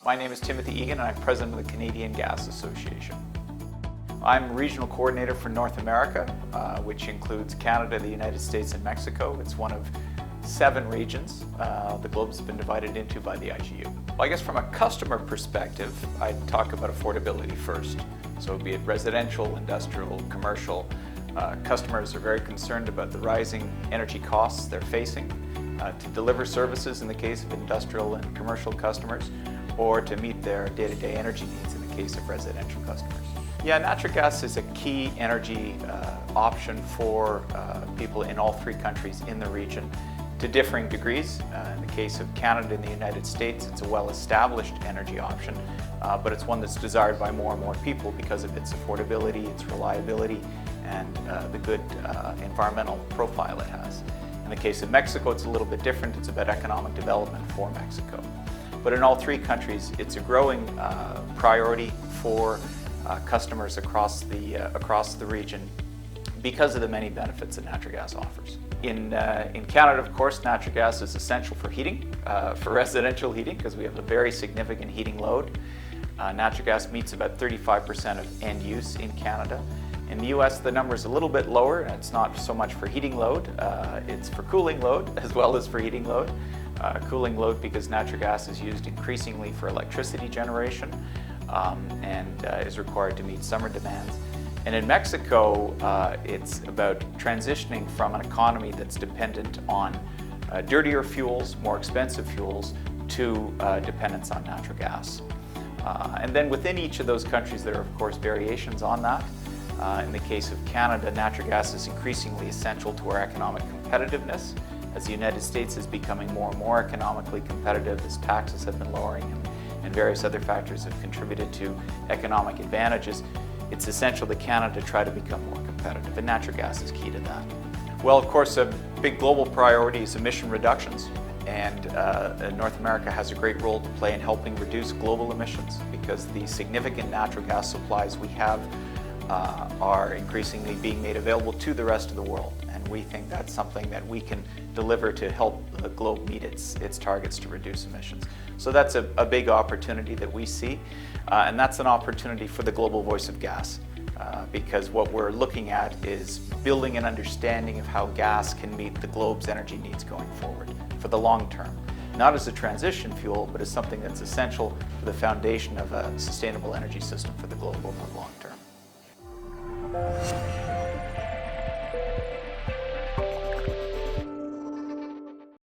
My name is Timothy Egan and I'm President of the Canadian Gas Association. I'm Regional Coordinator for North America, which includes Canada, the United States, and Mexico. It's one of 7 regions the globe's been divided into by the IGU. Well, I guess from a customer perspective, I'd talk about affordability first. So be it residential, industrial, commercial, customers are very concerned about the rising energy costs they're facing to deliver services in the case of industrial and commercial customers, or to meet their day-to-day energy needs in the case of residential customers. Yeah, natural gas is a key energy option for people in all 3 countries in the region to differing degrees. In the case of Canada and the United States, it's a well-established energy option, but it's one that's desired by more and more people because of its affordability, its reliability, and the good environmental profile it has. In the case of Mexico, it's a little bit different. It's about economic development for Mexico. But in all 3 countries, it's a growing priority for customers across the region because of the many benefits that natural gas offers. In Canada, of course, natural gas is essential for heating, for residential heating, because we have a very significant heating load. Natural gas meets about 35% of end use in Canada. In the US, the number is a little bit lower, and it's not so much for heating load, it's for cooling load as well as for heating load. Cooling load because natural gas is used increasingly for electricity generation and is required to meet summer demands. And in Mexico, it's about transitioning from an economy that's dependent on dirtier fuels, more expensive fuels, to dependence on natural gas. And then within each of those countries, there are of course variations on that. In the case of Canada, natural gas is increasingly essential to our economic competitiveness, as the United States is becoming more and more economically competitive as taxes have been lowering and various other factors have contributed to economic advantages. It's essential that Canada try to become more competitive, and natural gas is key to that. Well, of course, a big global priority is emission reductions, and North America has a great role to play in helping reduce global emissions because the significant natural gas supplies we have are increasingly being made available to the rest of the world, and we think that's something that we can deliver to help the globe meet its targets to reduce emissions. So that's a big opportunity that we see, and that's an opportunity for the global voice of gas, because what we're looking at is building an understanding of how gas can meet the globe's energy needs going forward for the long term. Not as a transition fuel, but as something that's essential for the foundation of a sustainable energy system for the globe over the long term.